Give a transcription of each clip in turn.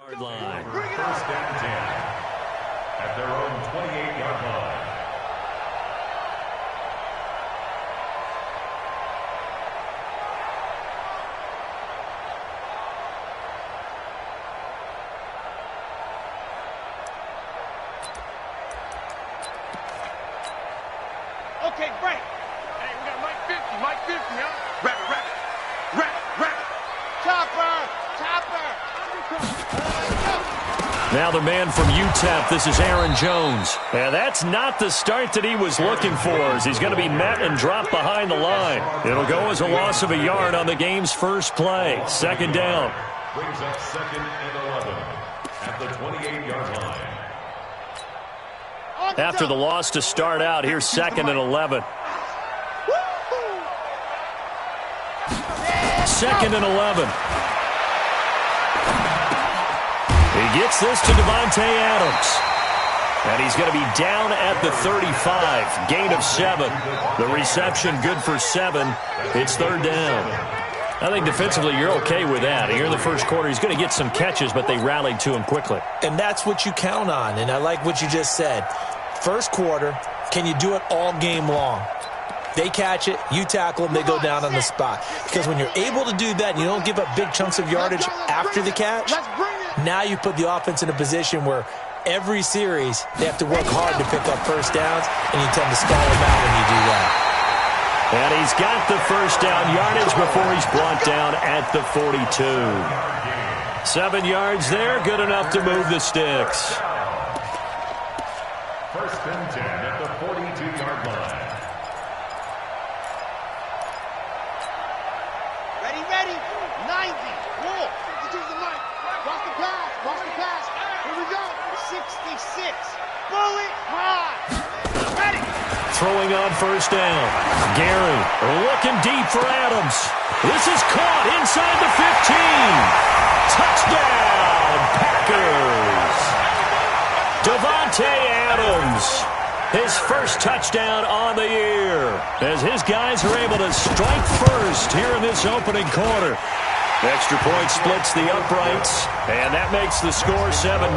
Line. First and 10 at their own 28-yard line. Okay, break. Hey, we got Mike 50, huh? Rabbit. Chopper. Now the man from UTEP, this is Aaron Jones. And that's not the start that he was looking for, as he's going to be met and dropped behind the line. It'll go as a loss of a yard on the game's first play. Second down. Brings up second and 11 at the 28-yard line. After the loss to start out, here's second and 11. Second and 11. He gets this to Davante Adams. And he's going to be down at the 35. Gain of 7. The reception good for 7. It's third down. I think defensively you're okay with that. Here in the first quarter, he's going to get some catches, but they rallied to him quickly. And that's what you count on, and I like what you just said. First quarter, can you do it all game long? They catch it, you tackle them, they go down on the spot. Because when you're able to do that and you don't give up big chunks of yardage after the catch, now you put the offense in a position where every series they have to work hard to pick up first downs, and you tend to stall them out when you do that. And he's got the first down yardage before he's brought down at the 42. 7 yards there, good enough to move the sticks. First and 10 at the 42-yard line. Ready. 90. Roll. To the mic. Cross the pass. Here we go. 66. Bullet high. Ready. Throwing on first down. Gary looking deep for Adams. This is caught inside the 15. Touchdown, Packers. Davante Adams, his first touchdown on the year, as his guys are able to strike first here in this opening quarter. Extra point splits the uprights, and that makes the score 7-0.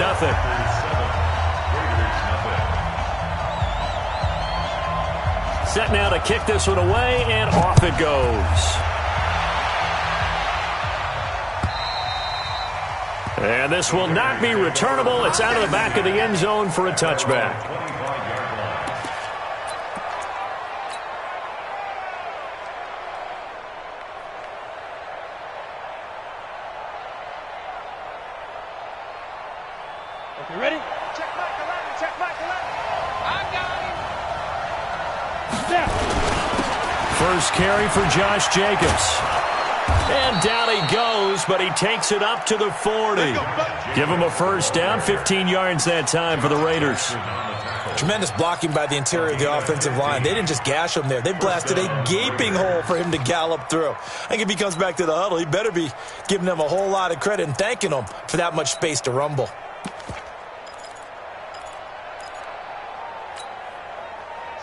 Set now to kick this one away, and off it goes. And this will not be returnable. It's out of the back of the end zone for a touchback. Okay, ready? Check back 11. I got him. Step. First carry for Josh Jacobs. And down he goes, but he takes it up to the 40. Give him a first down, 15 yards that time for the Raiders. Tremendous blocking by the interior of the offensive line. They didn't just gash him there. They blasted a gaping hole for him to gallop through. I think if he comes back to the huddle, he better be giving them a whole lot of credit and thanking them for that much space to rumble.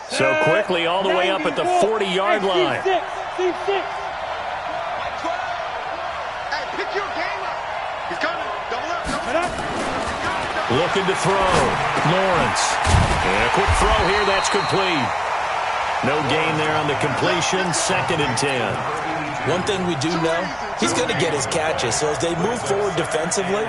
So quickly all the way up at the 40-yard line. Looking to throw. Lawrence. And a quick throw here. That's complete. No gain there on the completion. Second and 10. One thing we do know, he's going to get his catches. So as they move forward defensively,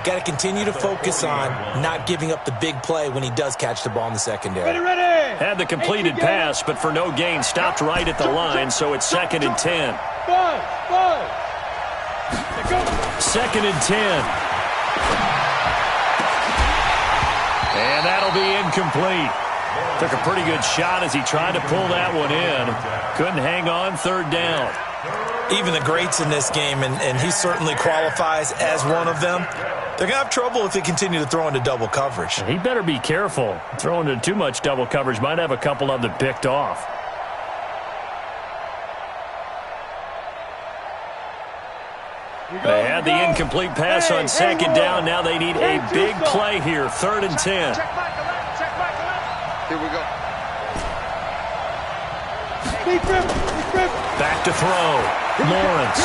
got to continue to focus on not giving up the big play when he does catch the ball in the secondary. Ready. Had the completed pass, but for no gain, stopped right at the line, so it's second and 10. Five. Second and 10. And that'll be incomplete. Took a pretty good shot as he tried to pull that one in. Couldn't hang on, third down. Even the greats in this game, and he certainly qualifies as one of them, they're going to have trouble if they continue to throw into double coverage. He better be careful. Throwing into too much double coverage might have a couple of them picked off. They had the incomplete pass on second down. Now they need a big play here. Third and 10. Check back 11. Here we go. Back to throw. Lawrence.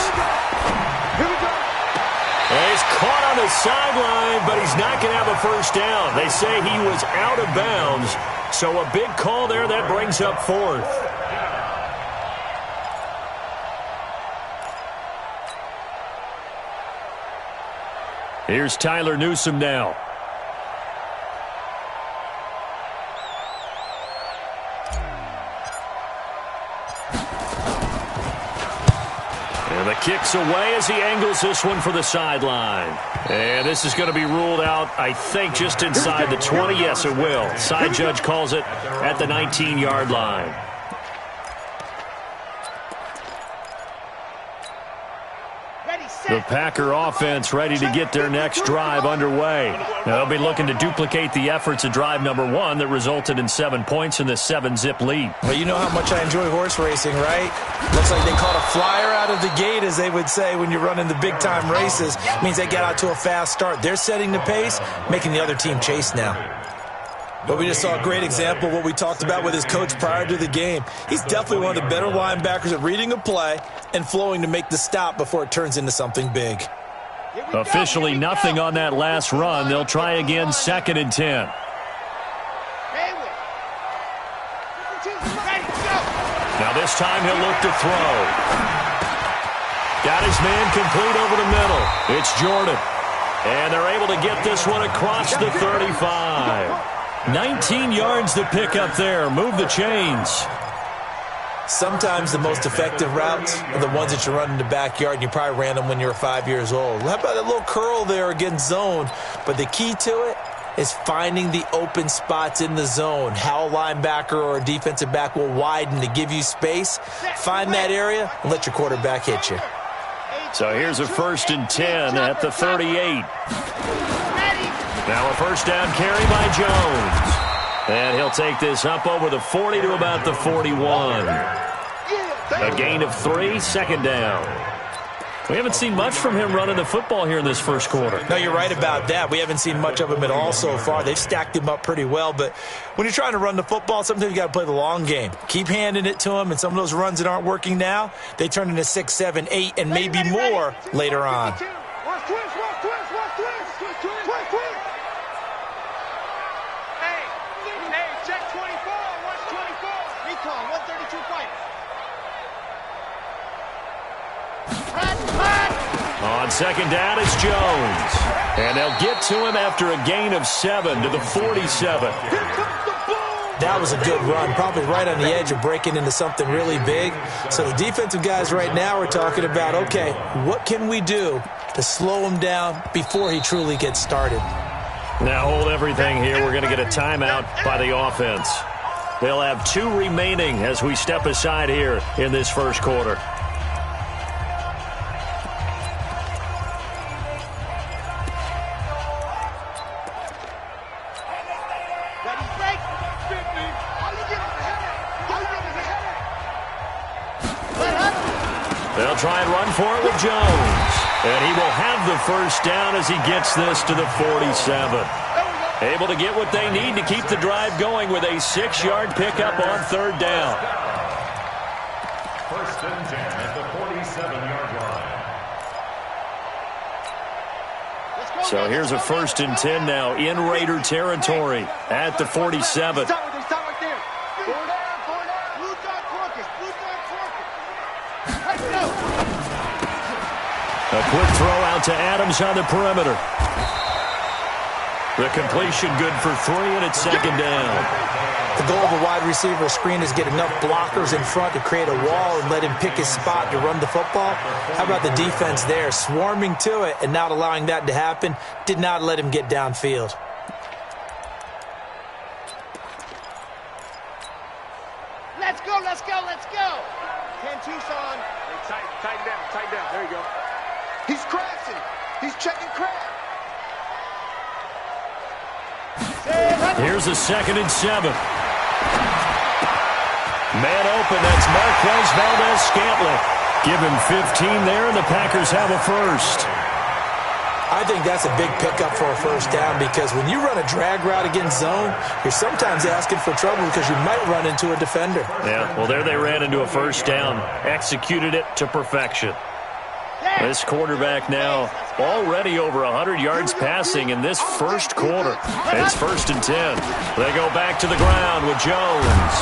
He's caught on the sideline, but he's not going to have a first down. They say he was out of bounds, so a big call there that brings up fourth. Here's Tyler Newsome now. And the kick's away as he angles this one for the sideline. And this is going to be ruled out, I think, just inside the 20. Yes, it will. Side judge calls it at the 19-yard line. The Packer offense ready to get their next drive underway. Now, they'll be looking to duplicate the efforts of drive number 1 that resulted in 7 points in the 7-zip lead. Well, you know how much I enjoy horse racing, right? Looks like they caught a flyer out of the gate, as they would say when you're running the big-time races. Means they get out to a fast start. They're setting the pace, making the other team chase now. But we just saw a great example of what we talked about with his coach prior to the game. He's definitely one of the better linebackers at reading a play and flowing to make the stop before it turns into something big. Officially nothing on that last run. They'll try again, 2nd and 10. Now this time he'll look to throw. Got his man complete over the middle. It's Jordan. And they're able to get this one across the 35. 19 yards to pick up there. Move the chains. Sometimes the most effective routes are the ones that you run in the backyard, and you probably ran them when you were 5 years old. How about that little curl there against zone? But the key to it is finding the open spots in the zone. How a linebacker or a defensive back will widen to give you space. Find that area and let your quarterback hit you. So here's a 1st and 10 at the 38. Now a first down carry by Jones. And he'll take this up over the 40 to about the 41. A gain of 3, 2nd down. We haven't seen much from him running the football here in this first quarter. No, you're right about that. We haven't seen much of him at all so far. They've stacked him up pretty well. But when you're trying to run the football, sometimes you got to play the long game. Keep handing it to him, and some of those runs that aren't working now, they turn into 6, 7, 8, and maybe more later on. On 2nd down, it's Jones. And they'll get to him after a gain of 7 to the 47. That was a good run, probably right on the edge of breaking into something really big. So the defensive guys right now are talking about, okay, what can we do to slow him down before he truly gets started? Now hold everything here. We're going to get a timeout by the offense. They'll have 2 remaining as we step aside here in this first quarter. They'll try and run for it with Jones. And he will have the first down as he gets this to the 47. Able to get what they need to keep the drive going with a 6-yard pickup on 3rd down. 1st and 10 at the 47-yard line. So here's a 1st and 10 now in Raider territory at the 47. A quick throw out to Adams on the perimeter. The completion good for 3, and it's 2nd down. The goal of a wide receiver screen is get enough blockers in front to create a wall and let him pick his spot to run the football. How about the defense there, swarming to it and not allowing that to happen? Did not let him get downfield. Let's go, let's go, let's go. 10-2, son. Tighten down. There you go. He's crashing. He's checking crash. Here's a 2nd and 7. Man open, that's Marquez Valdez-Scantling. Give him 15 there, and the Packers have a first. I think that's a big pickup for a first down because when you run a drag route against zone, you're sometimes asking for trouble because you might run into a defender. Yeah, well, there they ran into a first down, executed it to perfection. This quarterback now already over 100 yards passing in this first quarter. It's 1st and 10. They go back to the ground with Jones.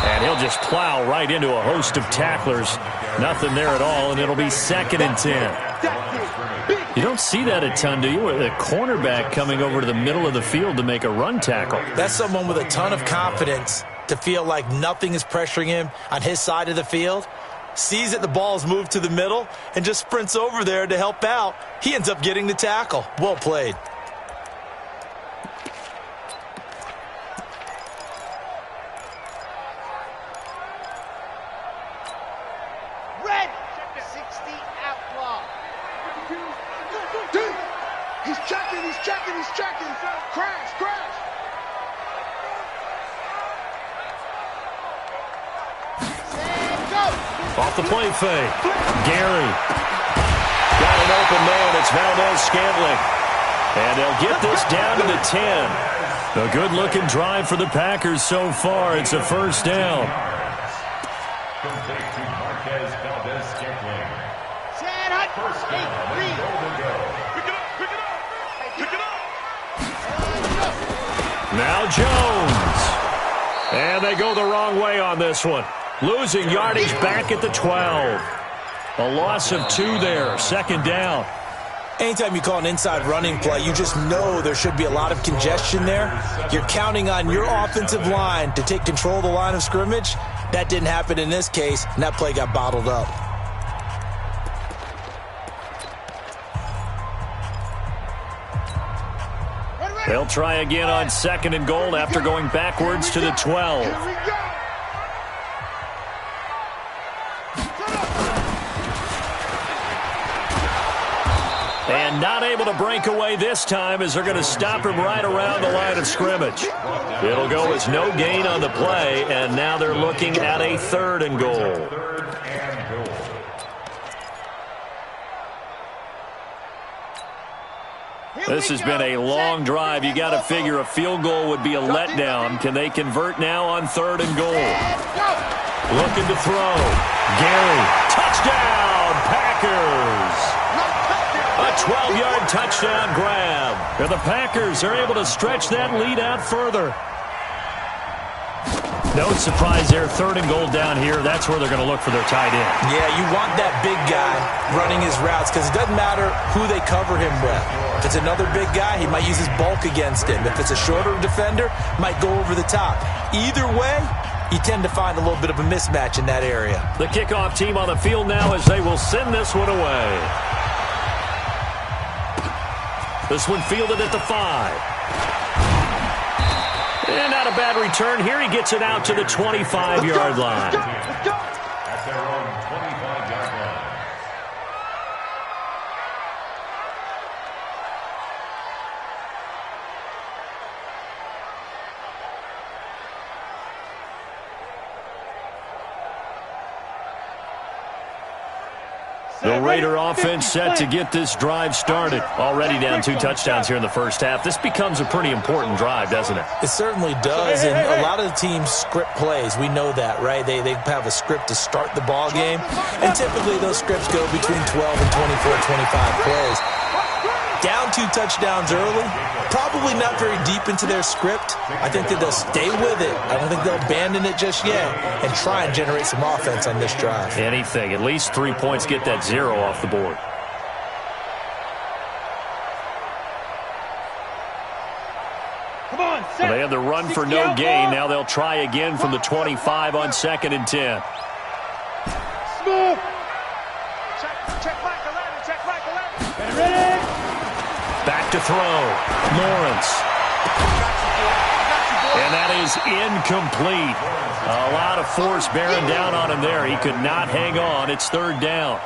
And he'll just plow right into a host of tacklers. Nothing there at all, and it'll be 2nd and 10. You don't see that a ton, do you? With a cornerback coming over to the middle of the field to make a run tackle. That's someone with a ton of confidence to feel like nothing is pressuring him on his side of the field. Sees that the ball's moved to the middle and just sprints over there to help out. He ends up getting the tackle. Well played. Red, 60 outlaw. Dude, he's checking. Crash. Off the play fake. Gary. Got an open man. It's Valdez-Scantling. And they'll get this down to the 10. A good-looking drive for the Packers so far. It's a 1st down. Complete to Marquez Valdez-Scantling. First down, and Golden Go. Pick it up. Now Jones. And they go the wrong way on this one. Losing yardage back at the 12. A loss of 2 there. 2nd down. Anytime you call an inside running play, you just know there should be a lot of congestion there. You're counting on your offensive line to take control of the line of scrimmage. That didn't happen in this case, and that play got bottled up. They'll try again on 2nd and goal after going backwards to the 12. Here we go. And not able to break away this time as they're going to stop him right around the line of scrimmage. It'll go as no gain on the play, and now they're looking at a 3rd and goal. This has been a long drive. You got to figure a field goal would be a letdown. Can they convert now on 3rd and goal? Looking to throw. Gary. Touchdown, Packers. A 12-yard touchdown grab. And the Packers are able to stretch that lead out further. No surprise there. 3rd and goal down here. That's where they're going to look for their tight end. Yeah, you want that big guy running his routes because it doesn't matter who they cover him with. If it's another big guy, he might use his bulk against him. If it's a shorter defender, might go over the top. Either way, you tend to find a little bit of a mismatch in that area. The kickoff team on the field now as they will send this one away. This one fielded at the 5. And not a bad return here. He gets it out to the 25-yard line. At their own 25-yard line. The Raider offense set to get this drive started. Already down 2 touchdowns here in the first half. This becomes a pretty important drive, doesn't it? It certainly does, and a lot of the teams script plays. We know that, right? They have a script to start the ball game, and typically those scripts go between 12 and 24, 25 plays. Down 2 touchdowns early, probably not very deep into their script. I think that they'll stay with it. I don't think they'll abandon it just yet and try and generate some offense on this drive. Anything. At least 3 points, get that 0 off the board. Come on, Well, they had the run for no gain. Now they'll try again from the 25 on 2nd and 10. Smooth. Check back 11. Check back 11. Ready? Back to throw. Lawrence. And that is incomplete. A lot of force bearing down on him there. He could not hang on. It's 3rd down.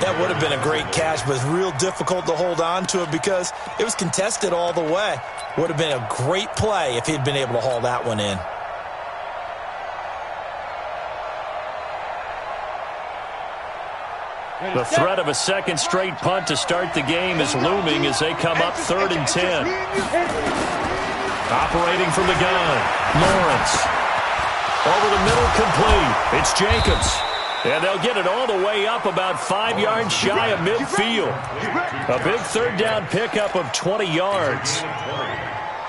That would have been a great catch, but it's real difficult to hold on to it because it was contested all the way. Would have been a great play if he'd been able to haul that one in. The threat of a second straight punt to start the game is looming as they come up 3rd and 10. Operating from the gun, Lawrence. Over the middle, complete. It's Jacobs. And they'll get it all the way up about 5 yards shy of midfield. A big third down pickup of 20 yards.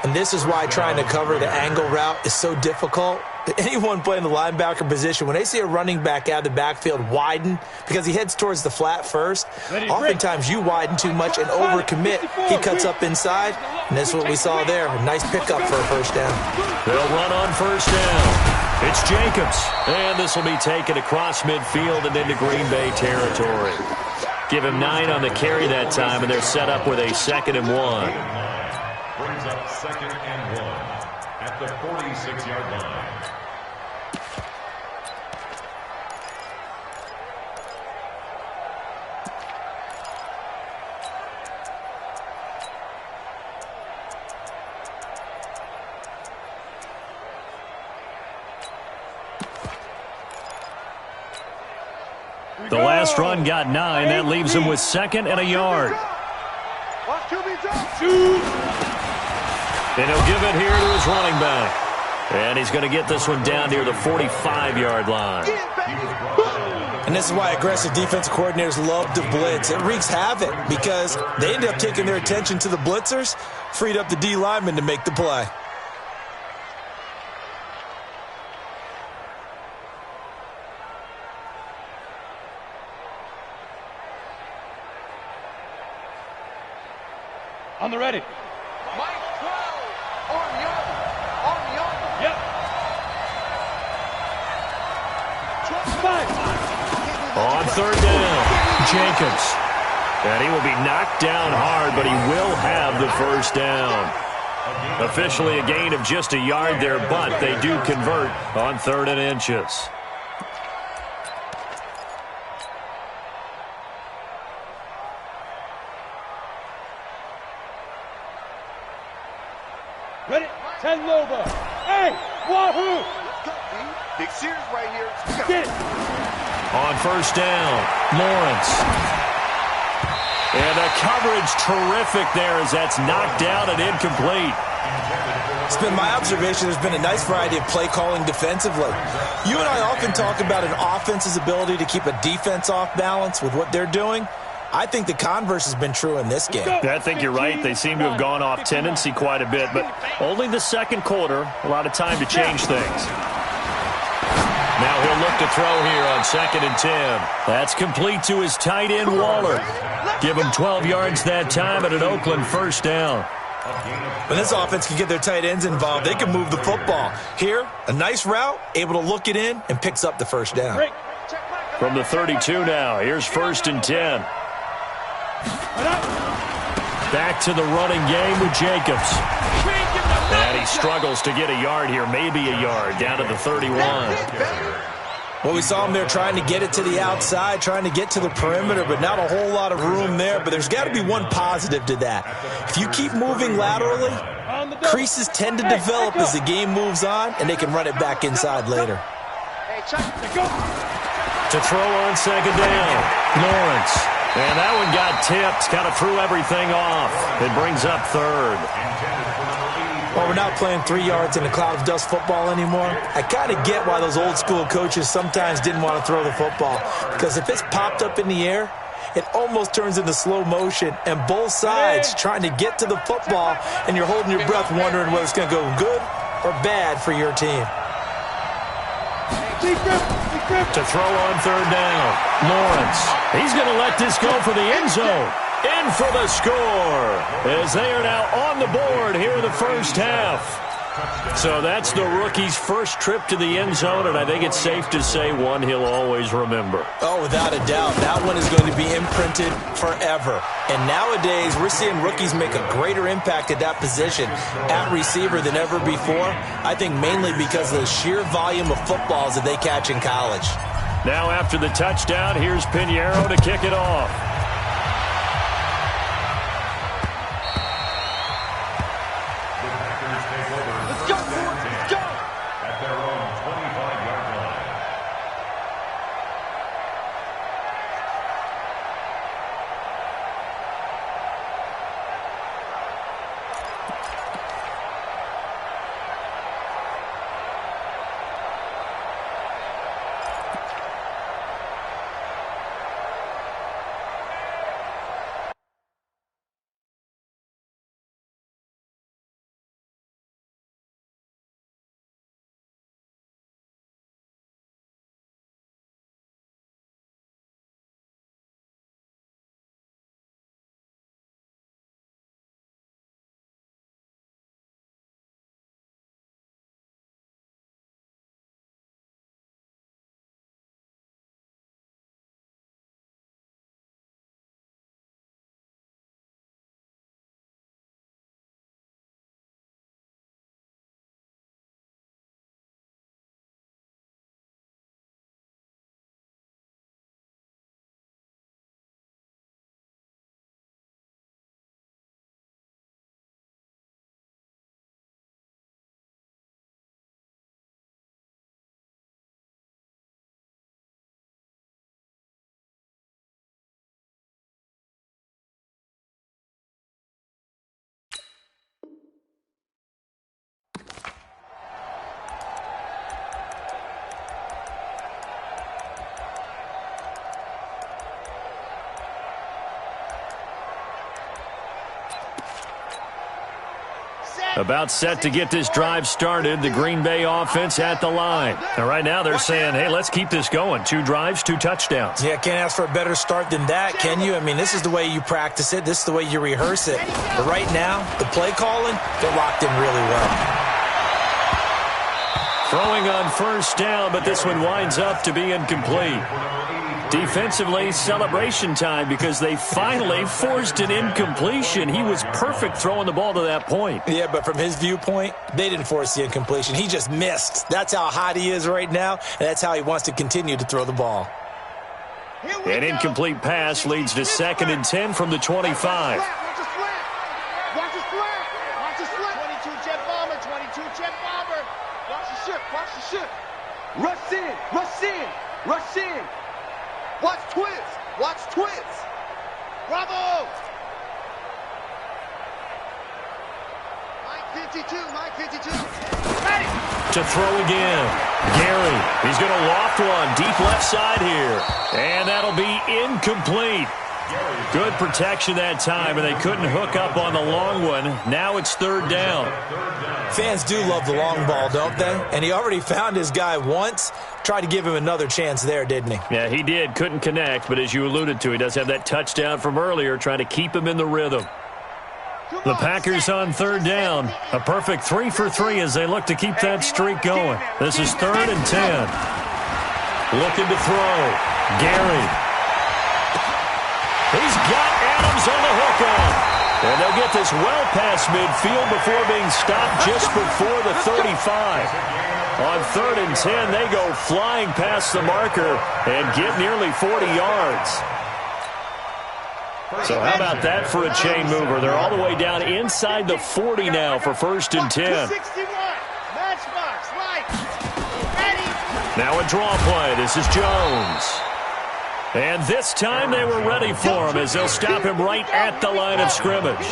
And this is why trying to cover the angle route is so difficult. Anyone playing the linebacker position, when they see a running back out of the backfield widen because he heads towards the flat first, oftentimes you widen too much and overcommit. He cuts up inside, and this is what we saw there. A nice pickup for a first down. They'll run on first down. It's Jacobs, and this will be taken across midfield and into Green Bay territory. Give him 9 on the carry that time, and they're set up with a 2nd and 1. Brings up 2nd and 1 at the 46-yard line. The last run got 9. That leaves him with 2nd and a yard. And he'll give it here to his running back. And he's going to get this one down near the 45-yard line. And this is why aggressive defensive coordinators love to blitz. It wreaks havoc because they end up taking their attention to the blitzers, freed up the D lineman to make the play. On the ready. Mike 12 on yonder. Yep. 5. On third down, Jacobs. And he will be knocked down hard, but he will have the first down. Officially a gain of just a yard there, but they do convert on 3rd and inches. Ready? 10 Loba. Hey, wahoo! Big series right here. Get it. On first down, Lawrence. And the coverage terrific there as that's knocked down and incomplete. It's been my observation there's been a nice variety of play calling defensively. You and I often talk about an offense's ability to keep a defense off balance with what they're doing. I think the converse has been true in this game. I think you're right. They seem to have gone off tendency quite a bit, but only the second quarter, a lot of time to change things. Now he'll look to throw here on 2nd and 10. That's complete to his tight end, Waller. Give him 12 yards that time and an Oakland first down. When this offense can get their tight ends involved, they can move the football. Here, a nice route, able to look it in, and picks up the first down. From the 32 now, here's 1st and 10. Back to the running game with Jacobs. And he struggles to get a yard here, maybe a yard, down to the 31. Well, we saw him there trying to get it to the outside, trying to get to the perimeter, but not a whole lot of room there. But there's got to be one positive to that. If you keep moving laterally, creases tend to develop as the game moves on, and they can run it back inside later. To throw on 2nd down, Lawrence. And that one got tipped, kind of threw everything off. It brings up 3rd. Well, we're not playing 3 yards in a cloud of dust football anymore. I kind of get why those old school coaches sometimes didn't want to throw the football. Because if it's popped up in the air, it almost turns into slow motion. And both sides trying to get to the football, and you're holding your breath wondering whether it's going to go good or bad for your team. To throw on 3rd down, Lawrence. He's going to let this go for the end zone. In for the score as they are now on the board here in the first half. So that's the rookie's first trip to the end zone, and I think it's safe to say one he'll always remember. Oh, without a doubt. That one is going to be imprinted forever. And nowadays, we're seeing rookies make a greater impact at that position at receiver than ever before. I think mainly because of the sheer volume of footballs that they catch in college. Now after the touchdown, here's Pinheiro to kick it off. About set to get this drive started. The Green Bay offense at the line. And right now they're saying, hey, let's keep this going. 2 drives, 2 touchdowns. Yeah, can't ask for a better start than that, can you? I mean, this is the way you practice it. This is the way you rehearse it. But right now, the play calling, they're locked in really well. Throwing on first down, but this one winds up to be incomplete. Defensively, celebration time because they finally forced an incompletion. He was perfect throwing the ball to that point. Yeah, but from his viewpoint, they didn't force the incompletion. He just missed. That's how hot he is right now, and that's how he wants to continue to throw the ball. An incomplete pass leads to 2nd and 10 from the 25. Watch the slant. Watch the slant. Watch the slant. 22 jet bomber. 22 jet bomber. Watch the ship. Watch the ship. Rush in. Rush in. Rush in. Watch twins. Watch twins. Bravo. Mike 52. Mike 52. Ready. To throw again. Gary. He's going to loft one deep left side here. And that'll be incomplete. Good protection that time, and they couldn't hook up on the long one. Now it's 3rd down. Fans do love the long ball, don't they? And he already found his guy once. Tried to give him another chance there, didn't he? Yeah, he did. Couldn't connect, but as you alluded to, he does have that touchdown from earlier, trying to keep him in the rhythm. The Packers on 3rd down. A perfect 3 for 3 as they look to keep that streak going. This is 3rd and 10. Looking to throw. Gary. He's got Adams on the hook on. And they'll get this well past midfield before being stopped just before the 35. On 3rd and 10, they go flying past the marker and get nearly 40 yards. So how about that for a chain mover? They're all the way down inside the 40 now for 1st and 10. Now a draw play. This is Jones. And this time they were ready for him as they'll stop him right at the line of scrimmage.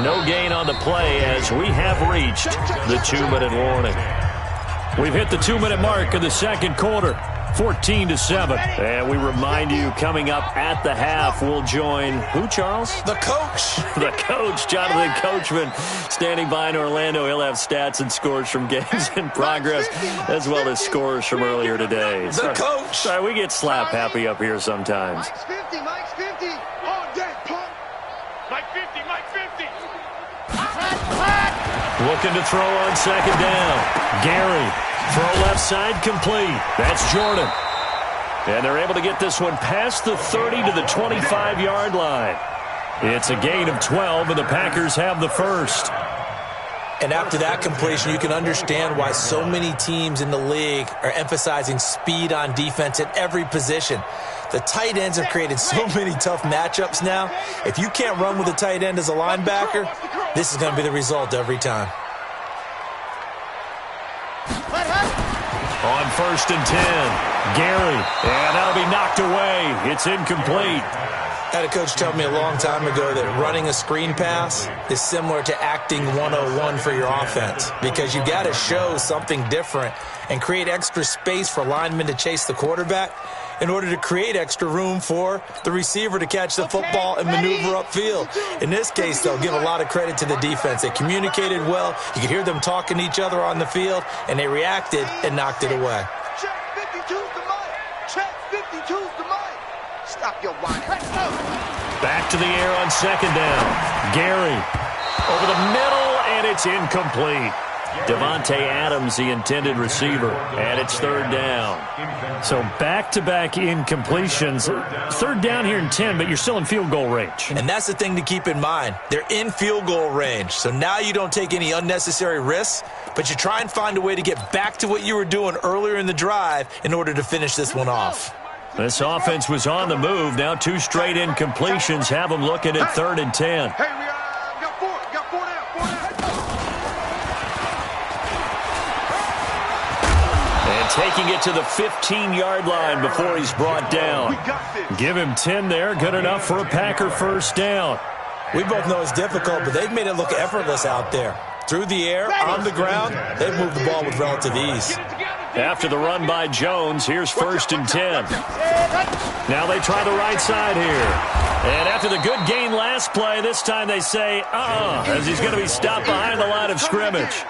No gain on the play as we have reached the 2-minute warning. We've hit the 2-minute mark in the 2nd quarter. 14-7. And we remind you, coming up at the half, we'll join who, Charles? The coach. The coach, Jonathan Coachman, standing by in Orlando. He'll have stats and scores from games in progress, as well as scores from earlier today. The coach. Sorry, we get slap happy up here sometimes. Mike's 50, Mike's 50. All day, pump. Mike 50, Mike 50. Looking to throw on 2nd down. Gary. Throw left side complete. That's Jordan. And they're able to get this one past the 30 to the 25-yard line. It's a gain of 12, and the Packers have the first. And after that completion, you can understand why so many teams in the league are emphasizing speed on defense at every position. The tight ends have created so many tough matchups now. If you can't run with a tight end as a linebacker, this is going to be the result every time. On 1st and 10, Gary, and that'll be knocked away. It's incomplete. I had a coach tell me a long time ago that running a screen pass is similar to acting 101 for your offense because you got to show something different and create extra space for linemen to chase the quarterback in order to create extra room for the receiver to catch the football and maneuver upfield. In this case, they'll give a lot of credit to the defense. They communicated well. You could hear them talking to each other on the field, and they reacted and knocked it away. Check 52's the mic. Check 52's the mic. Stop your whining. Back to the air on 2nd down. Gary over the middle, and it's incomplete. Devontae Adams, the intended receiver, and it's 3rd down. So back-to-back incompletions. 3rd down here in 10, but you're still in field goal range. And that's the thing to keep in mind. They're in field goal range. So now you don't take any unnecessary risks, but you try and find a way to get back to what you were doing earlier in the drive in order to finish this one off. This offense was on the move. Now 2 straight incompletions have them looking at 3rd and 10. Hey, we got 4. Got 4 down. 4 down. And taking it to the 15-yard line before he's brought down. Give him 10 there. Good enough for a Packer 1st down. We both know it's difficult, but they've made it look effortless out there. Through the air, on the ground, they've moved the ball with relative ease. Get it together. After the run by Jones, here's 1st and 10. Now they try the right side here. And after the good gain last play, this time they say, as he's going to be stopped behind the line of scrimmage.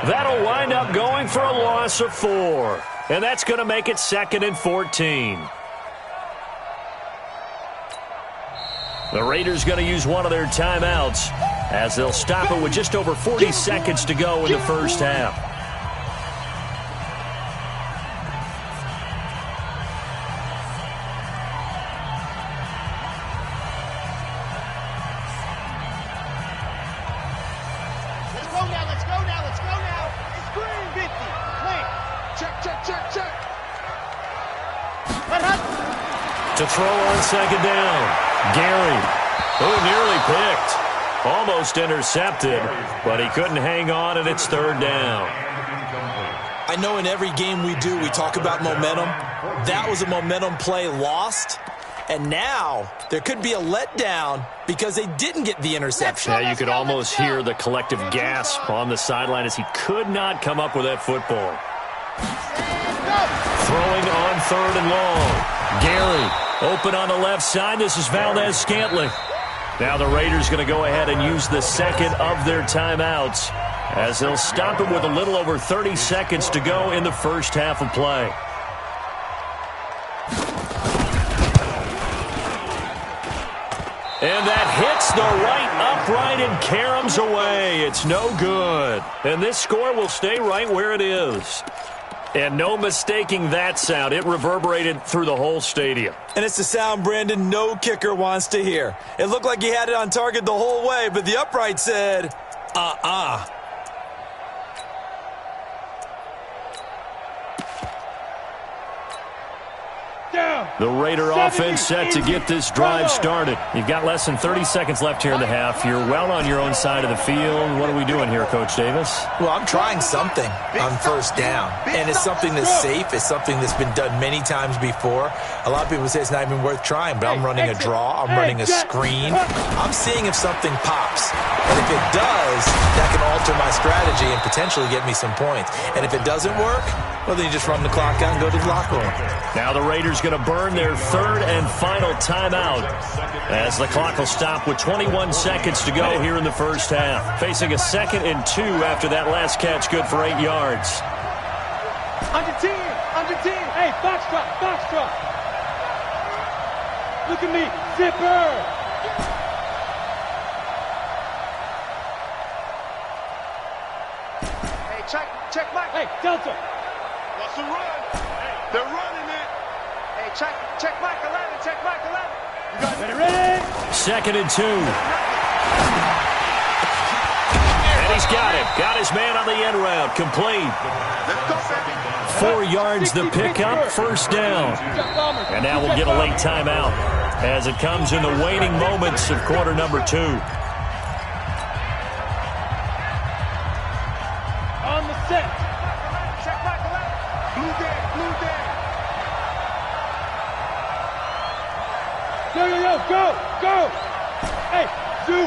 That'll wind up going for a loss of 4. And that's going to make it 2nd and 14. The Raiders going to use one of their timeouts as they'll stop it with just over 40 seconds to go in the first half. Let's go now. Screen 50. Plant. Check. To throw on 2nd down. Gary, who nearly picked. Almost intercepted, but he couldn't hang on, and it's 3rd down. I know in every game we do, we talk about momentum. That was a momentum play lost. And now there could be a letdown because they didn't get the interception. Yeah, you could almost hear the collective gasp on the sideline as he could not come up with that football. Throwing on 3rd and long. Gary open on the left side. This is Valdez-Scantling. Now the Raiders going to go ahead and use the 2nd of their timeouts as they'll stop it with a little over 30 seconds to go in the first half of play. And that hits the right upright and caroms away. It's no good. And this score will stay right where it is. And no mistaking that sound. It reverberated through the whole stadium. And it's the sound, Brandon, no kicker wants to hear. It looked like he had it on target the whole way, but the upright said, The Raider offense set to get this drive started. You've got less than 30 seconds left here in the half. You're well on your own side of the field. What are we doing here, Coach Davis? Well, I'm trying something on 1st down. And it's something that's safe. It's something that's been done many times before. A lot of people say it's not even worth trying, but I'm running a draw. I'm running a screen. I'm seeing if something pops. And if it does, that can alter my strategy and potentially get me some points. And if it doesn't work, well, then you just run the clock out and go to the locker room. Now the Raiders going to burn their 3rd and final timeout as the clock will stop with 21 seconds to go here in the first half. Facing a 2nd and 2 after that last catch, good for 8 yards. Under 10. Hey, foxtrot. Look at me, zipper. Hey, check Mike. Hey, Delta. What's the run? Hey, they're running it. Hey, check Mike 11. You guys Ready? 2nd and 2. And he's got it. Got his man on the end route. Complete. 4 yards the pickup. 1st down. And now we'll get a late timeout as it comes in the waning moments of quarter number 2. On the set. check Mike 11. Blue day. Yo, go. Hey, Zoo.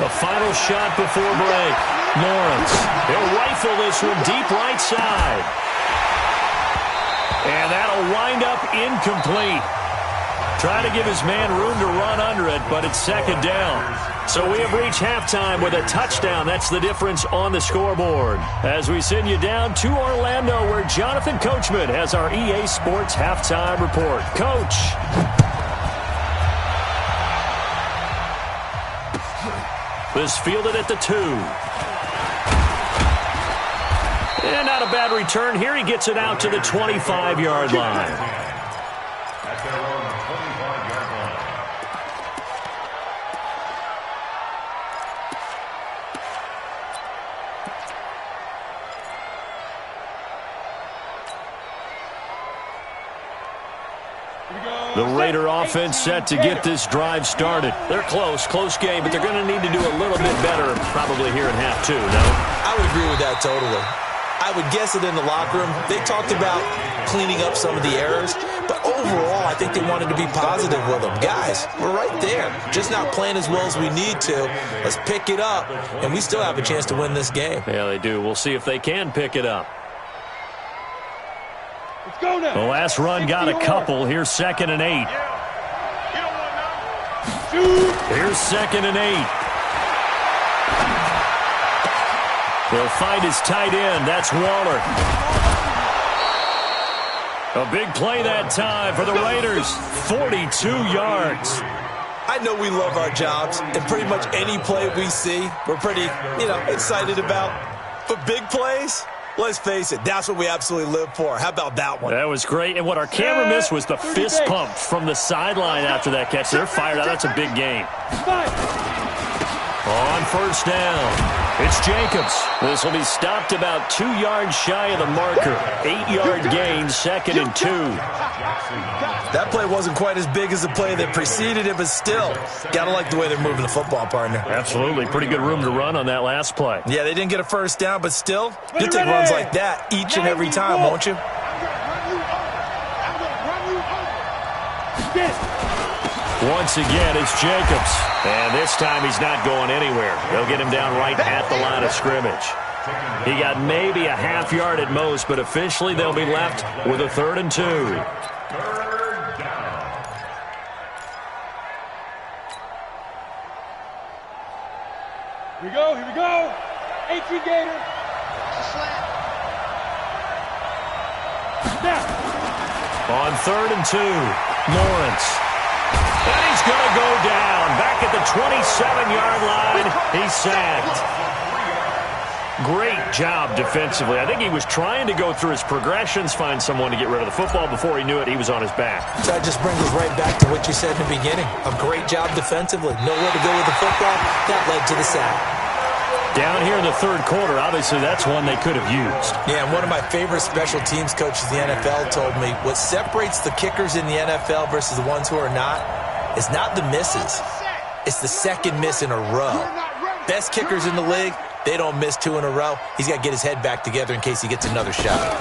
The final shot before break. Lawrence. He'll rifle this one deep right side. And that'll wind up incomplete. Trying to give his man room to run under it, but it's 2nd down. So we have reached halftime with a touchdown. That's the difference on the scoreboard. As we send you down to Orlando, where Jonathan Coachman has our EA Sports halftime report. Coach. This fielded at the 2. And not a bad return here. He gets it out to the 25-yard line. The Raider offense set to get this drive started. They're close game, but they're going to need to do a little bit better probably here in half 2, no? I would agree with that totally. I would guess it in the locker room. They talked about cleaning up some of the errors, but overall, I think they wanted to be positive with them. Guys, we're right there, just not playing as well as we need to. Let's pick it up, and we still have a chance to win this game. Yeah, they do. We'll see if they can pick it up. Let's go now. The last run got a couple. Here's 2nd and 8. Here's 2nd and 8. He'll find his tight end. That's Waller. A big play that time for the Raiders. 42 yards. I know we love our jobs, and pretty much any play we see, we're pretty, excited about. But big plays, let's face it, that's what we absolutely live for. How about that one? That was great. And what our camera missed was the fist pump from the sideline after that catch. They're fired out. That's a big game. On 1st down, it's Jacobs. This will be stopped about 2 yards shy of the marker. 8-yard gain, 2nd and 2. That play wasn't quite as big as the play that preceded it, but still, got to like the way they're moving the football, partner. Absolutely. Pretty good room to run on that last play. Yeah, they didn't get a 1st down, but still, you'll take runs like that each and every time, won't you? Once again, it's Jacobs. And this time he's not going anywhere. They'll get him down right at the line of scrimmage. He got maybe a half yard at most, but officially they'll be left with a 3rd and 2. Here we go. 18 Gator. Now. On 3rd and 2, Lawrence. And he's going to go down. Back at the 27-yard line, he's sacked. Great job defensively. I think he was trying to go through his progressions, find someone to get rid of the football. Before he knew it, he was on his back. So that just brings us right back to what you said in the beginning. A great job defensively. Nowhere to go with the football. That led to the sack. Down here in the 3rd quarter, obviously that's one they could have used. Yeah, and one of my favorite special teams coaches in the NFL told me what separates the kickers in the NFL versus the ones who are not is not the misses. It's the 2nd miss in a row. Best kickers in the league, they don't miss 2 in a row. He's got to get his head back together in case he gets another shot.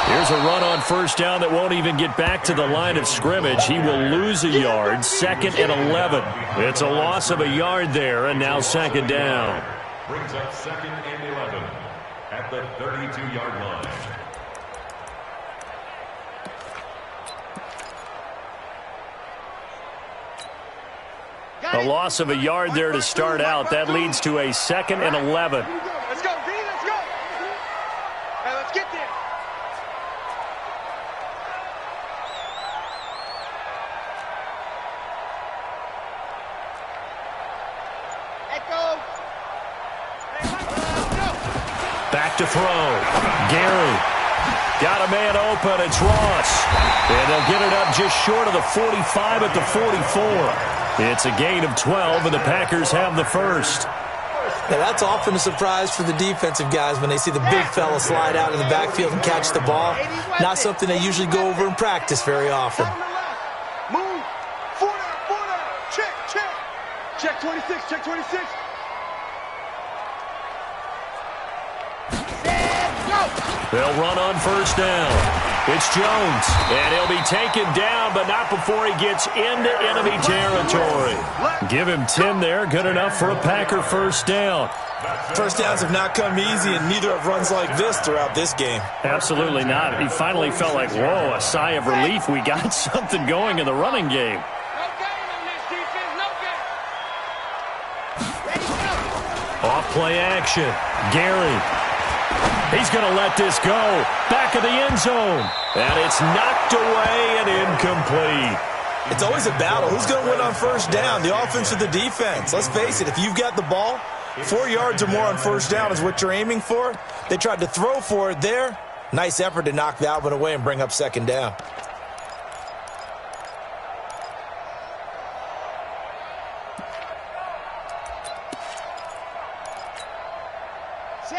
Here's a run on 1st down that won't even get back to the line of scrimmage. He will lose a yard, 2nd and 11. It's a loss of a yard there, and now 2nd down. Brings up 2nd and 11 at the 32-yard line. A loss of a yard there to start out. That leads to a 2nd and 11. Let's go, D, let's go. Hey, let's get there. Echo. Back to throw. Gary. Got a man open. It's Ross. And they'll get it up just short of the 45 at the 44. It's a gain of 12, and the Packers have the 1st. Now, that's often a surprise for the defensive guys when they see the big fella slide out of the backfield and catch the ball. Not something they usually go over in practice very often. Move. 4 down. Check. Check 26, check 26. They'll run on 1st down. It's Jones, and he'll be taken down, but not before he gets into enemy territory. Give him 10 there, good enough for a Packer 1st down. 1st downs have not come easy, and neither have runs like this throughout this game. Absolutely not. He finally felt like, whoa, a sigh of relief. We got something going in the running game. Off play action. Gary. He's going to let this go. Back of the end zone. And it's knocked away and incomplete. It's always a battle. Who's going to win on 1st down, the offense or the defense? Let's face it, if you've got the ball, 4 yards or more on 1st down is what you're aiming for. They tried to throw for it there. Nice effort to knock that one away and bring up 2nd down.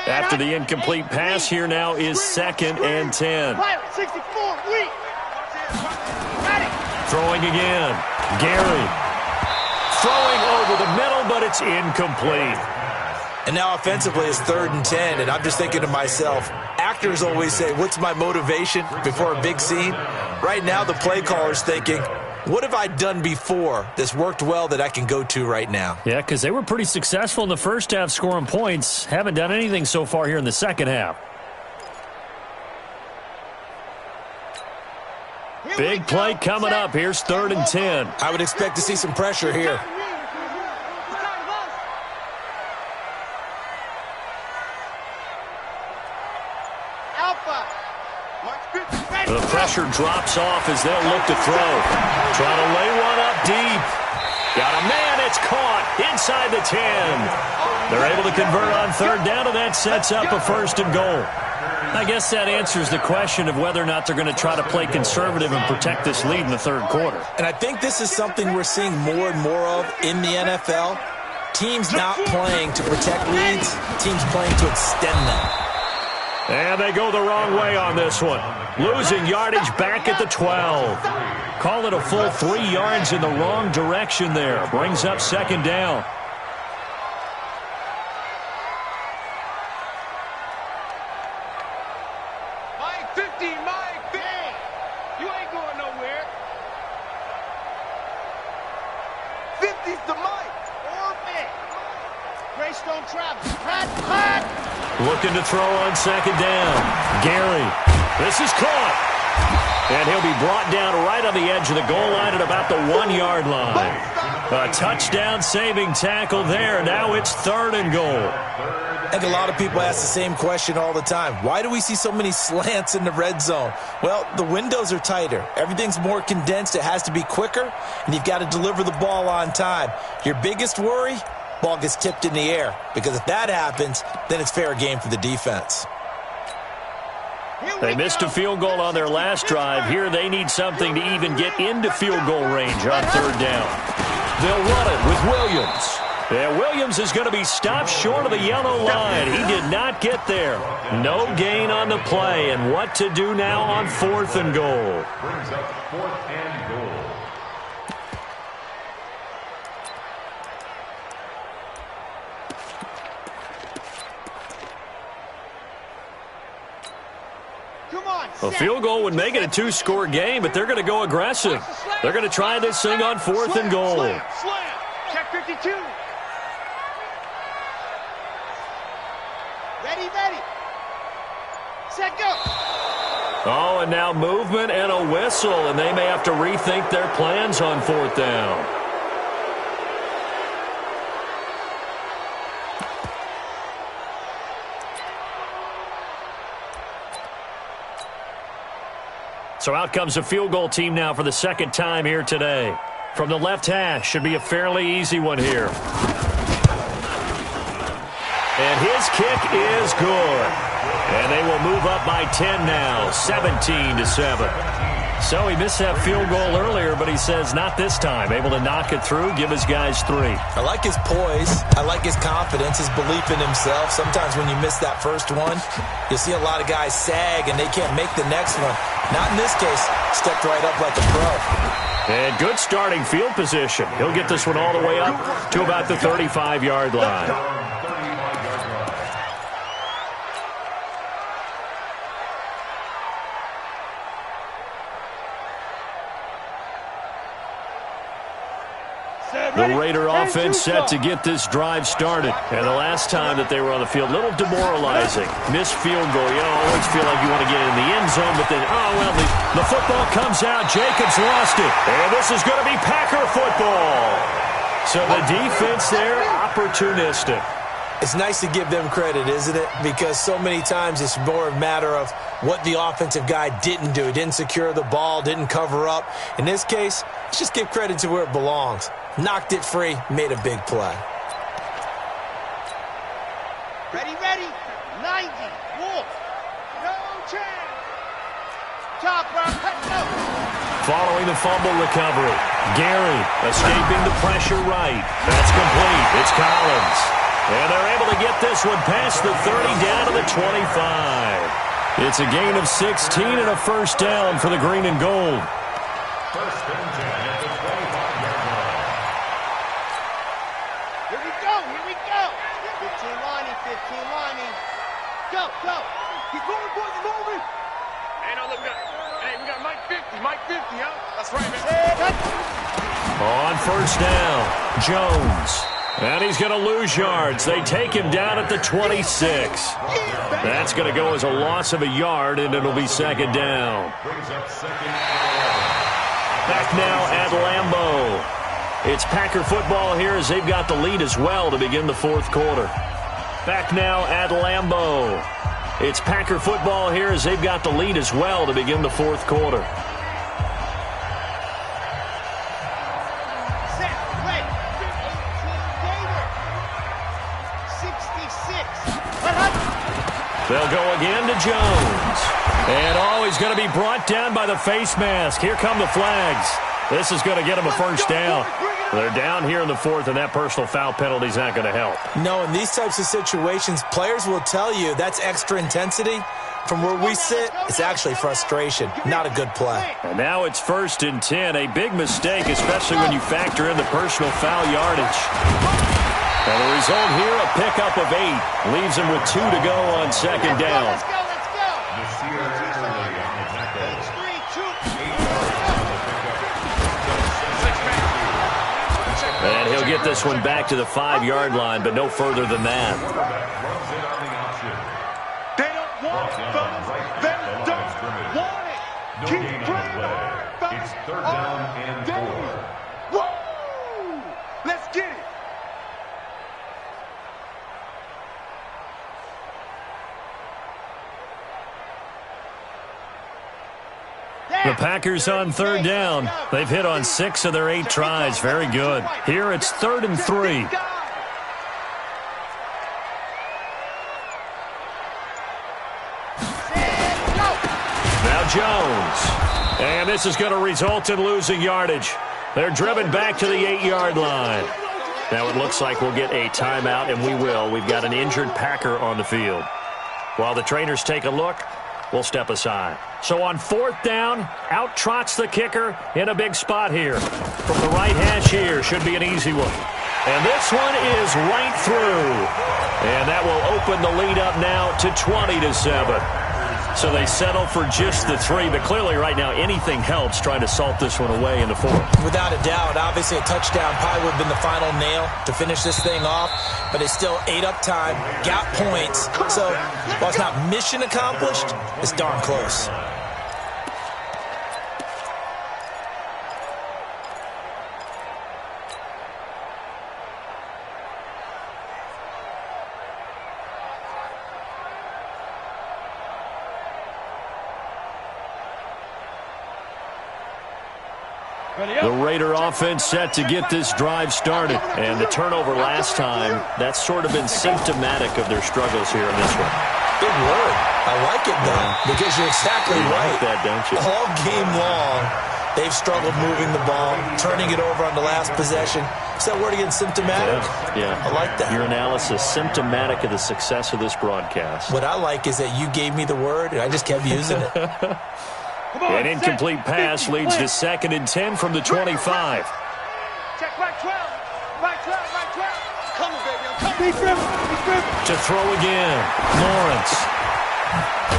After the incomplete pass, here now is 2nd and 10. 64, weak. Throwing again. Gary. Throwing over the middle, but it's incomplete. And now offensively it's 3rd and 10, and I'm just thinking to myself, actors always say, what's my motivation before a big scene? Right now the play caller's thinking, what have I done before that's worked well that I can go to right now? Yeah, because they were pretty successful in the first half scoring points. Haven't done anything so far here in the second half. Big play coming up. Here's 3rd and 10. I would expect to see some pressure here. The pressure drops off as they'll look to throw. Trying to lay one up deep. Got a man. It's caught inside the 10. They're able to convert on 3rd down, and that sets up a 1st and goal. I guess that answers the question of whether or not they're going to try to play conservative and protect this lead in the 3rd quarter. And I think this is something we're seeing more and more of in the NFL. Teams not playing to protect leads, teams playing to extend them. And they go the wrong way on this one. Losing yardage back at the 12. Call it a full 3 yards in the wrong direction there. Brings up 2nd down. Mike 50, Mike 50. You ain't going nowhere. 50's the Mike. Orbit. Greystone Travis. Pat. Looking to throw on 2nd down. Gary. This is caught. And he'll be brought down right on the edge of the goal line at about the 1-yard line. A touchdown saving tackle there. Now it's 3rd and goal. I think a lot of people ask the same question all the time. Why do we see so many slants in the red zone? Well, the windows are tighter. Everything's more condensed. It has to be quicker, and you've got to deliver the ball on time. Your biggest worry? Ball gets tipped in the air, because if that happens, then it's fair game for the defense. They missed a field goal on their last drive. Here they need something to even get into field goal range on 3rd down. They'll run it with Williams. Yeah, Williams is going to be stopped short of the yellow line. He did not get there. No gain on the play, and what to do now on 4th and goal. Brings up 4th and goal. A field goal would make it a 2-score game, but they're going to go aggressive. They're going to try this thing on 4th and goal. Slam. Check 52. Ready. Set, go. Oh, and now movement and a whistle, and they may have to rethink their plans on 4th down. So out comes a field goal team now for the 2nd time here today. From the left hash, should be a fairly easy one here. And his kick is good. And they will move up by 10 now, 17-7. So he missed that field goal earlier, but he says not this time. Able to knock it through, give his guys 3. I like his poise. I like his confidence, his belief in himself. Sometimes when you miss that first one, you'll see a lot of guys sag and they can't make the next one. Not in this case. Stepped right up like a pro. And good starting field position. He'll get this one all the way up to about the 35-yard line. The Raider offense set to get this drive started. And the last time that they were on the field, a little demoralizing. Missed field goal. You always feel like you want to get in the end zone, but then, the football comes out. Jacobs lost it. And this is going to be Packer football. So the defense there, opportunistic. It's nice to give them credit, isn't it? Because so many times it's more a matter of what the offensive guy didn't do. He didn't secure the ball, didn't cover up. In this case, let's just give credit to where it belongs. Knocked it free, made a big play. Ready. 90. Wolf. No chance. Top round. No. Following the fumble recovery, Gary escaping the pressure right. That's complete. It's Collins. And they're able to get this one past the 30 down to the 25. It's a gain of 16 and a 1st down for the green and gold. 1st and 10 at the 25-yard line. Here we go. 15 line Mike 50, huh? That's right, man. On first down, Jones. And he's going to lose yards. They take him down at the 26. That's going to go as a loss of a yard, and it'll be second down. Back now at Lambeau. It's Packer football here as they've got the lead as well to begin the fourth quarter. Back now at Lambeau. It's Packer football here as they've got the lead as well to begin the fourth quarter. They'll go again to Jones. And, he's going to be brought down by the face mask. Here come the flags. This is going to get him a first down. They're down here in the fourth, and that personal foul penalty is not going to help. No, in these types of situations, players will tell you that's extra intensity. From where we sit, it's actually frustration. Not a good play. And now it's 1st and 10. A big mistake, especially when you factor in the personal foul yardage. And the result here, a pickup of 8. Leaves him with 2 to go on second down. Let's go. And he'll get this one back to the 5-yard line, but no further than that. They don't want it. They don't want it. Keep playing. It's 3rd down and 4. Woo! Let's get it. The Packers on 3rd down. They've hit on 6 of their 8 tries. Very good. Here it's 3rd and 3. Now Jones. And this is going to result in losing yardage. They're driven back to the 8-yard line. Now it looks like we'll get a timeout, and we will. We've got an injured Packer on the field. While the trainers take a look, we'll step aside. So on 4th down, out trots the kicker in a big spot here. From the right hash here, should be an easy one. And this one is right through. And that will open the lead up now to 20-7. So they settle for just the 3, but clearly right now anything helps trying to salt this one away in the 4th. Without a doubt, obviously a touchdown probably would have been the final nail to finish this thing off, but they still ate up time, got points. So while it's not mission accomplished, it's darn close. The Raider offense set to get this drive started. And the turnover last time, that's sort of been symptomatic of their struggles here in this one. Big word. I like it, though, because you're exactly right. Like that, don't you? All game long, they've struggled moving the ball, turning it over on the last possession. Is that word again, symptomatic? Yeah. I like that. Your analysis, symptomatic of the success of this broadcast. What I like is that you gave me the word, and I just kept using it. An incomplete pass leads to 2nd and 10 from the 25. Check right 12. Right 12. Right 12. Coming, baby. I'm coming. Be driven. To throw again. Lawrence.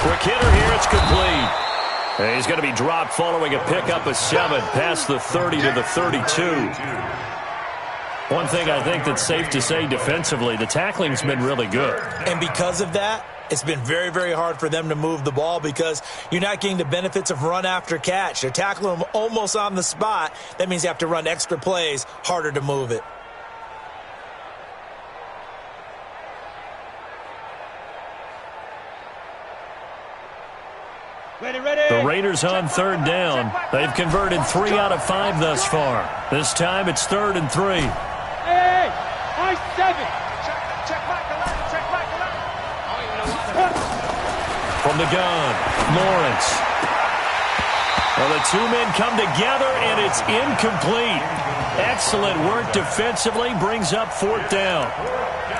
Quick hitter here. It's complete. And he's going to be dropped following a pickup of 7 past the 30 to the 32. One thing I think that's safe to say defensively, the tackling's been really good. And because of that, it's been very, very hard for them to move the ball because you're not getting the benefits of run after catch. They're tackling them almost on the spot. That means you have to run extra plays, harder to move it. Ready. The Raiders on 3rd down. They've converted 3 out of 5 thus far. This time it's 3rd and 3. Hey, I-7. From the gun, Lawrence. Well, the 2 men come together, and it's incomplete. Excellent work defensively, brings up 4th down.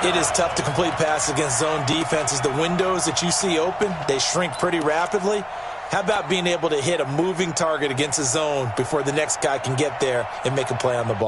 It is tough to complete passes against zone defenses. The windows that you see open, they shrink pretty rapidly. How about being able to hit a moving target against a zone before the next guy can get there and make a play on the ball?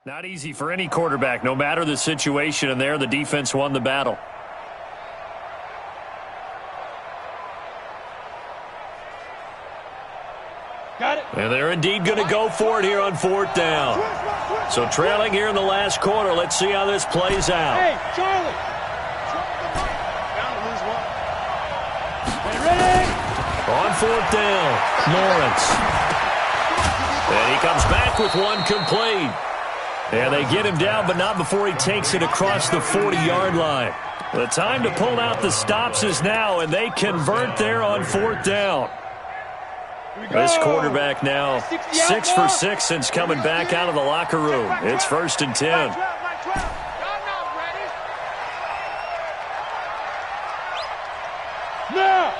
Not easy for any quarterback, no matter the situation, and there the defense won the battle. Got it. And they're indeed going to go for it here on 4th down. So trailing here in the last quarter. Let's see how this plays out. Hey, Charlie. Ready? On 4th down, Lawrence. And he comes back with one complete. And they get him down, but not before he takes it across the 40-yard line. The time to pull out the stops is now, and they convert there on 4th down. This quarterback now 6 for 6 since coming back out of the locker room. It's 1st and 10. Now.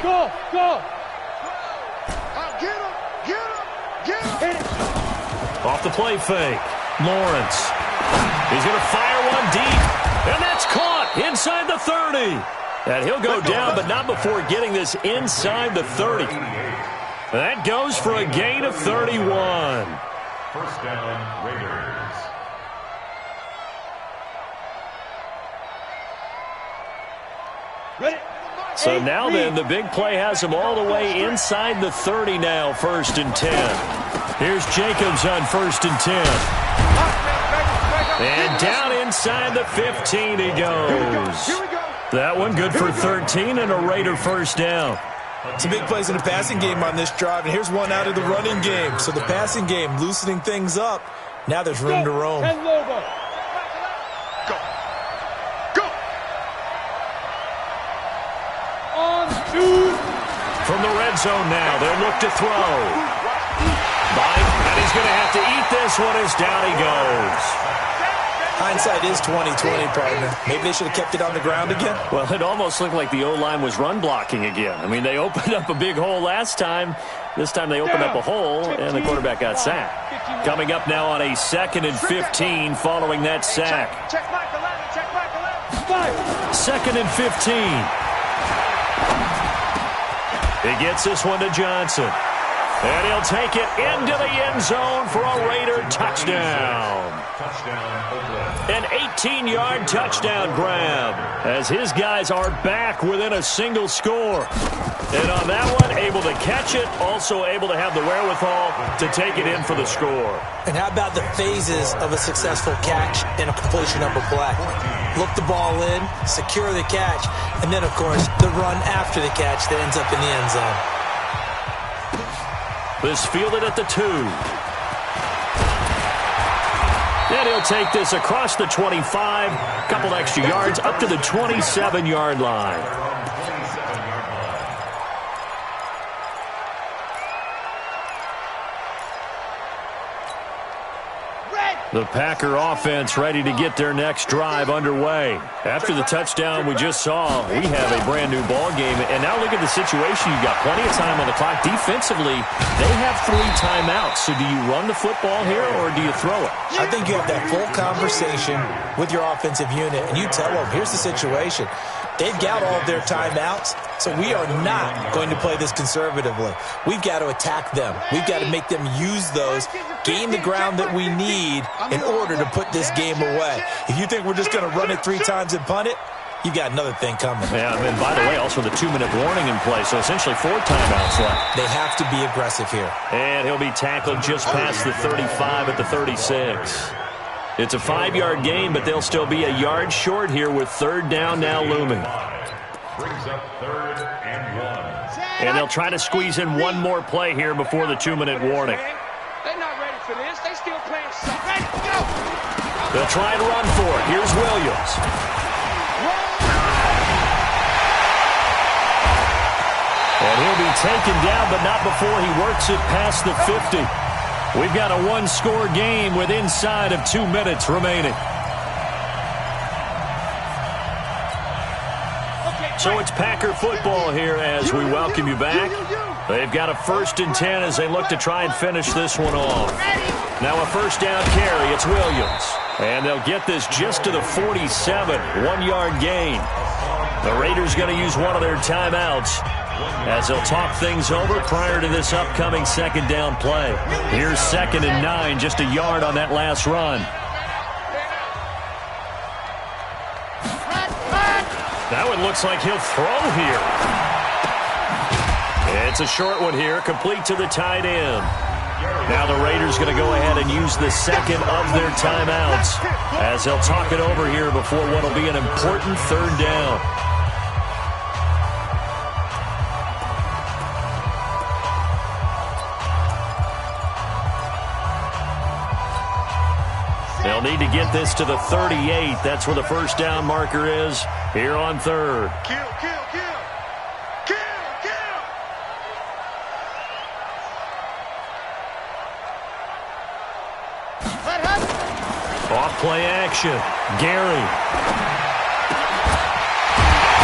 Go, go. Hit it. Off the play fake, Lawrence. He's going to fire one deep, and that's caught inside the 30. And he'll go down, but not before getting this inside the 30. That goes for a gain of 31. 1st down, Raiders. Ready? So now then, the big play has him all the way inside the 30 now, 1st and 10. Here's Jacobs on 1st and 10. And down inside the 15 he goes. That one good for 13 and a Raider 1st down. Some big plays in the passing game on this drive, and here's one out of the running game. So the passing game loosening things up. Now there's room to roam. And Lobo. Go. On 2. From the red zone now, they'll look to throw. Mike, and he's going to have to eat this one as down he goes. Hindsight is 20/20, partner. Maybe they should have kept it on the ground again. Well, it almost looked like the O-line was run blocking again. I mean, they opened up a big hole last time. This time they opened up a hole, and the quarterback got sacked. Coming up now on a 2nd and 15 following that sack. Check Mike 11. Check Mike 11. 2nd and 15. He gets this one to Johnson. And he'll take it into the end zone for a Raider touchdown. An 18-yard touchdown grab as his guys are back within a single score. And on that one, able to catch it, also able to have the wherewithal to take it in for the score. And how about the phases of a successful catch and a completion of a play? Look the ball in, secure the catch, and then, of course, the run after the catch that ends up in the end zone. This fielded at the 2. And he'll take this across the 25, couple extra yards, up to the 27-yard line. The Packer offense ready to get their next drive underway. After the touchdown we just saw, we have a brand-new ball game. And now look at the situation. You've got plenty of time on the clock. Defensively, they have 3 timeouts. So do you run the football here or do you throw it? I think you have that full conversation with your offensive unit, and you tell them, here's the situation. They've got all of their timeouts, so we are not going to play this conservatively. We've got to attack them. We've got to make them use those, gain the ground that we need in order to put this game away. If you think we're just going to run it 3 times and punt it, you got another thing coming. Yeah, and by the way, also the 2-minute warning in play, so essentially 4 timeouts left. They have to be aggressive here. And he'll be tackled just past the 35 at the 36. It's a 5-yard gain, but they'll still be a yard short here with 3rd down now looming. Brings up 3rd and 1. And they'll try to squeeze in one more play here before the 2-minute warning. They're not ready for this. They still playing soft. Ready, go! They'll try and run for it. Here's Williams. And he'll be taken down, but not before he works it past the 50. We've got a 1-score game with inside of 2 minutes remaining. So it's Packer football here as we welcome you back. They've got a 1st and 10 as they look to try and finish this one off. Now a 1st down carry. It's Williams. And they'll get this just to the 47. 1-yard gain. The Raiders going to use one of their timeouts. as they'll talk things over prior to this upcoming second down play. Here's 2nd and 9, just a yard on that last run. That one looks like he'll throw here. It's a short one here, complete to the tight end. Now the Raiders going to go ahead and use the second of their timeouts as they'll talk it over here before what will be an important third down. They'll need to get this to the 38. That's where the first down marker is here on third. Kill, kill, kill. Kill, kill. Off play action. Gary.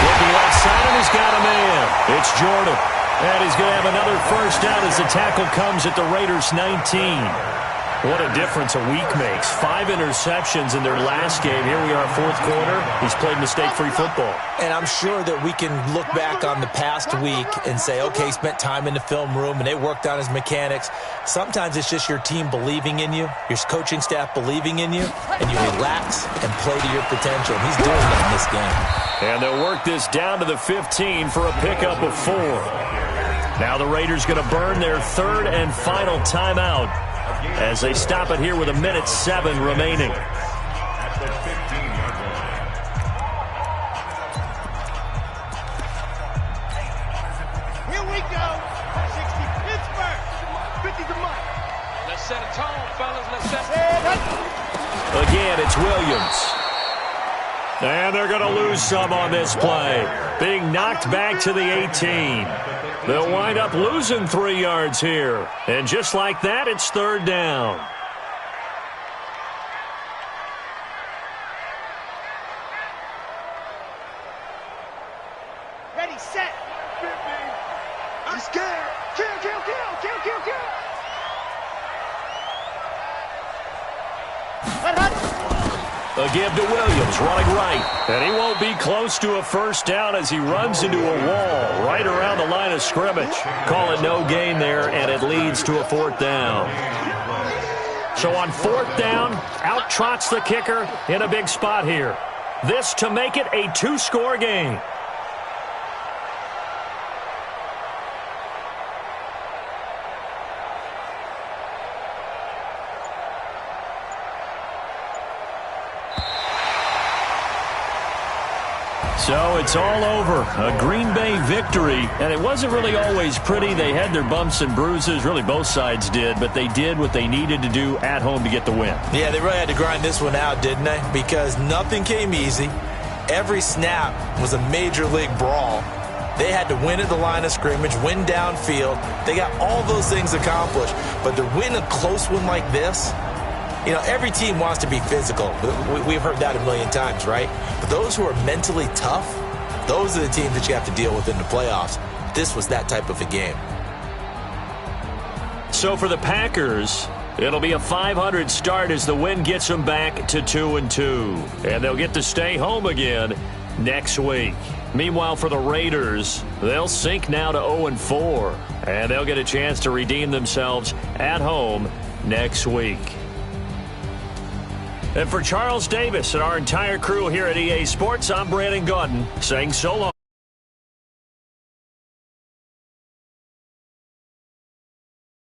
Looking left side, and he's got a man. It's Jordan. And he's going to have another first down as the tackle comes at the Raiders' 19. What a difference a week makes. 5 interceptions in their last game. Here we are, fourth quarter. He's played mistake-free football. And I'm sure that we can look back on the past week and say, okay, he spent time in the film room and they worked on his mechanics. Sometimes it's just your team believing in you, your coaching staff believing in you, and you relax and play to your potential. He's doing that in this game. And they'll work this down to the 15 for a pickup of 4. Now the Raiders going to burn their third and final timeout as they stop it here with 1:07 remaining. At the 15-yard line. Here we go. 60 Pittsburgh. 50's a month. Let's set a tone, fellas. Let's set it. Again, it's Williams. And they're going to lose some on this play. Being knocked back to the 18. They'll wind up losing 3 yards here. And just like that, it's third down. Ready, set. I'm scared. Kill, kill, kill, kill, kill, kill. A give to Williams, running right. And he won't be close to a first down as he runs into a wall right around the line of scrimmage. Call it no gain there, and it leads to a fourth down. So on fourth down, out trots the kicker in a big spot here. This to make it a 2-score game. So it's all over. A Green Bay victory. And it wasn't really always pretty. They had their bumps and bruises. Really, both sides did. But they did what they needed to do at home to get the win. Yeah, they really had to grind this one out, didn't they? Because nothing came easy. Every snap was a major league brawl. They had to win at the line of scrimmage, win downfield. They got all those things accomplished. But to win a close one like this, you know, every team wants to be physical. We've heard that a million times, right? But those who are mentally tough, those are the teams that you have to deal with in the playoffs. This was that type of a game. So for the Packers, it'll be a 500 start as the win gets them back to 2-2. And they'll get to stay home again next week. Meanwhile, for the Raiders, they'll sink now to 0-4. And they'll get a chance to redeem themselves at home next week. And for Charles Davis and our entire crew here at EA Sports, I'm Brandon Gaudin saying so long.